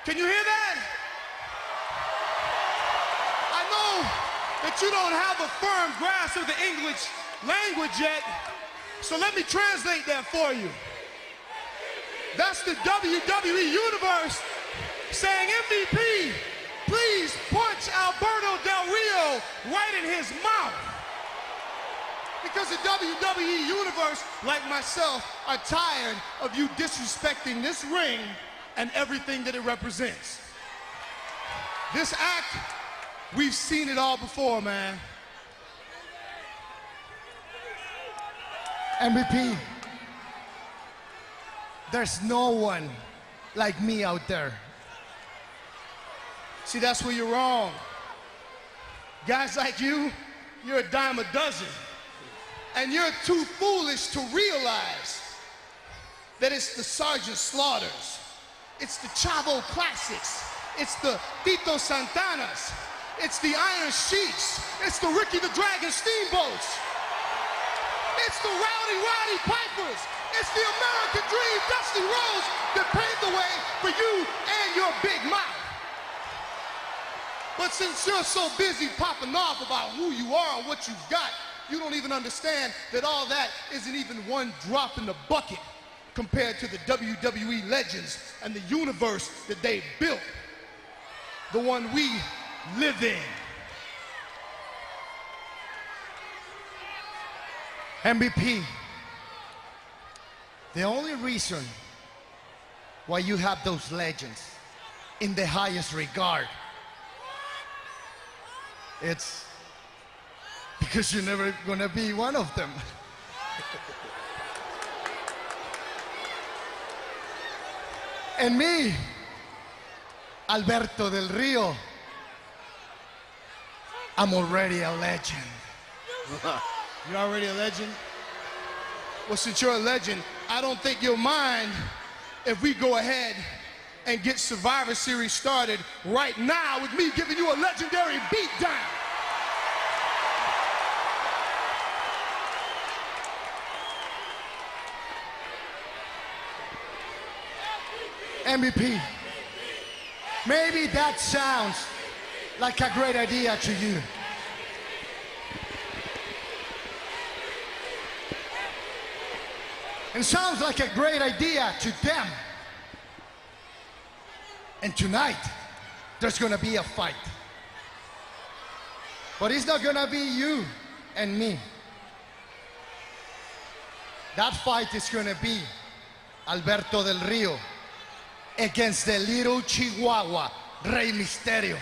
Can you hear that? I know that you don't have a firm grasp of the English language yet, so let me translate that for you. That's the WWE Universe saying, MVP, please punch Alberto Del Rio right in his mouth. Because the WWE Universe, like myself, are tired of you disrespecting this ring and everything that it represents. This act, we've seen it all before, man. MVP, there's no one like me out there. See, that's where you're wrong. Guys like you, you're a dime a dozen. And you're too foolish to realize that it's the Sergeant Slaughters, it's the Chavo Classics, it's the Tito Santanas, it's the Iron Sheiks, it's the Ricky the Dragon Steamboats, it's the Rowdy Pipers, it's the American Dream Dusty Rhodes that paved the way for you and your big mouth. But since you're so busy popping off about who you are and what you've got, you don't even understand that all that isn't even one drop in the bucket compared to the WWE legends and the universe that they built, the one we live in. MVP, the only reason why you have those legends in the highest regard, it's because you're never gonna be one of them. And me, Alberto Del Rio, I'm already a legend. You're already a legend? Well, since you're a legend, I don't think you'll mind if we go ahead and get Survivor Series started right now with me giving you a legendary beatdown. MVP, maybe that sounds like a great idea to you. And sounds like a great idea to them. And tonight, there's gonna be a fight. But it's not gonna be you and me. That fight is gonna be Alberto Del Rio against the little Chihuahua, Rey Mysterio.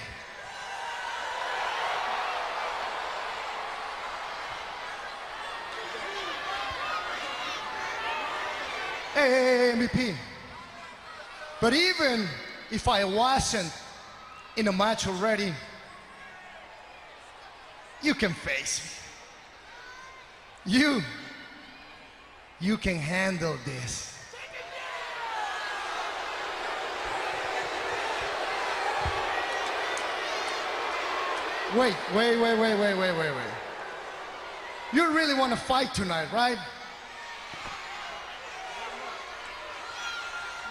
Hey, MVP. But even if I wasn't in a match already, you can face me. You can handle this. Wait. You really want to fight tonight, right?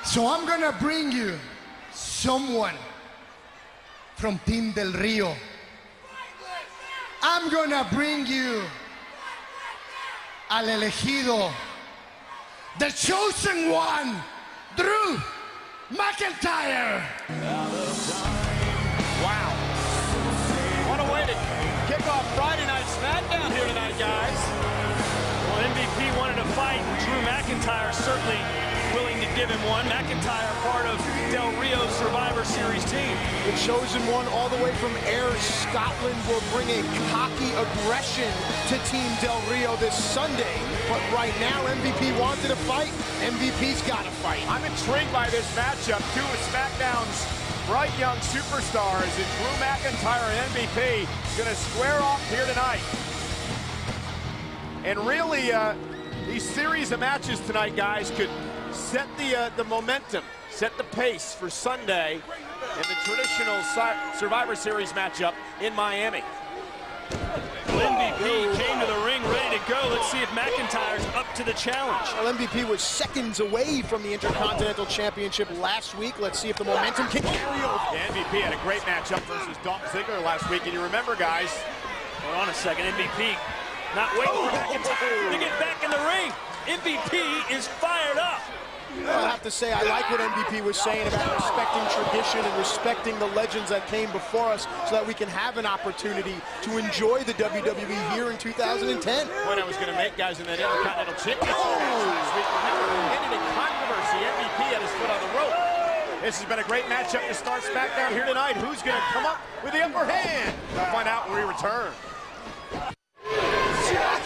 So I'm gonna bring you someone from Team Del Rio. I'm gonna bring you al elegido, the chosen one, Drew McIntyre. Wow. What a way to kick off Friday Night Smackdown here tonight, guys. Well, MVP wanted to fight, and Drew McIntyre certainly willing to give him one. McIntyre, part of Del Rio's Survivor Series team. The chosen one, all the way from Ayr, Scotland, will bring a cocky aggression to Team Del Rio this Sunday. But right now, MVP wanted to fight. MVP's got to fight. I'm intrigued by this matchup. Two of SmackDown's bright young superstars, and Drew McIntyre and MVP going to square off here tonight. And really, these series of matches tonight, guys, could set the momentum, set the pace for Sunday in the traditional Survivor Series matchup in Miami. MVP came to the ring ready to go. Let's see if McIntyre's up to the challenge. Well, MVP was seconds away from the Intercontinental Championship last week. Let's see if the momentum can carry over. MVP had a great matchup versus Dolph Ziggler last week, and you remember, guys. Hold on a second, MVP not waiting for McIntyre to get back in the ring. MVP is fired up. I have to say, I like what MVP was saying about respecting tradition and respecting the legends that came before us so that we can have an opportunity to enjoy the WWE here in 2010. Point I was going to make, guys, in that Intercontinental Championship last week. Remember, it ended in controversy. MVP had his foot on the rope. This has been a great matchup to start SmackDown here tonight. Who's going to come up with the upper hand? We'll find out when we return.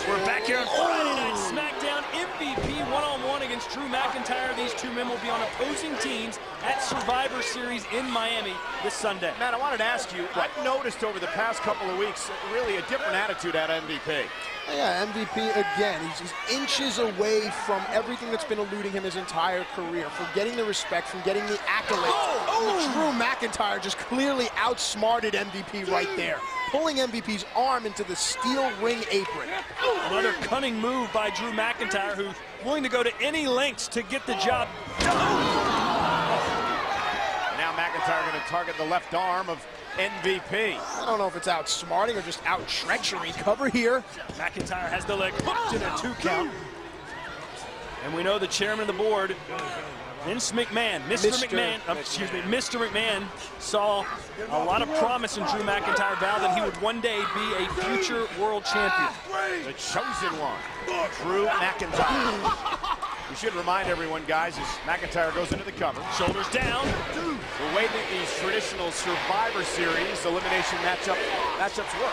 We're back here on Friday Night Smackdown. MVP one-on-one against Drew McIntyre. These two men will be on opposing teams at Survivor Series in Miami this Sunday. Matt, I wanted to ask you, I've noticed over the past couple of weeks really a different attitude out of MVP. Yeah, MVP again. He's inches away from everything that's been eluding him his entire career, from getting the respect, from getting the accolades. Drew McIntyre just clearly outsmarted MVP right there, pulling MVP's arm into the steel ring apron. Another cunning move by Drew McIntyre, who's willing to go to any lengths to get the job done. Now McIntyre going to target the left arm of MVP. I don't know if it's outsmarting or just out treachery. Cover here. McIntyre has the leg hooked in a 2 count. And we know the chairman of the board, Vince McMahon, Mr. McMahon saw a lot of promise in Drew McIntyre, vowed that he would one day be a future world champion. The chosen one, Drew McIntyre. We should remind everyone, guys, as McIntyre goes into the cover. Shoulders down. The way that these traditional Survivor Series elimination matchups work.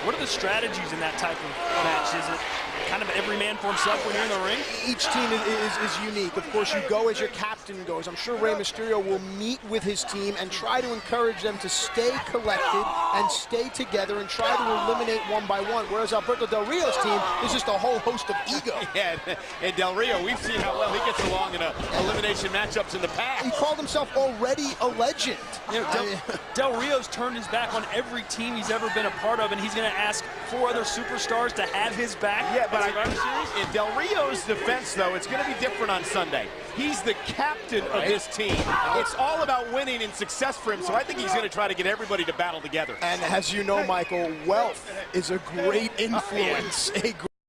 What are the strategies in that type of match? Is it kind of every man for himself when you're in the ring? Each team is unique. Of course, you go as your captain goes. I'm sure Rey Mysterio will meet with his team and try to encourage them to stay collected and stay together and try to eliminate one by one. Whereas Alberto Del Rio's team is just a whole host of ego. Yeah, and Del Rio, we've seen how well he gets along in elimination matchups in the past. He called himself already a legend. You know, Del Rio's turned his back on every team he's ever been a part of, and he's going to ask 4 other superstars to have his back. Yeah, but in Del Rio's defense, though, it's going to be different on Sunday. He's the captain of this team. It's all about winning and success for him, so I think he's going to try to get everybody to battle together. And as you know, Michael, wealth is a great influence.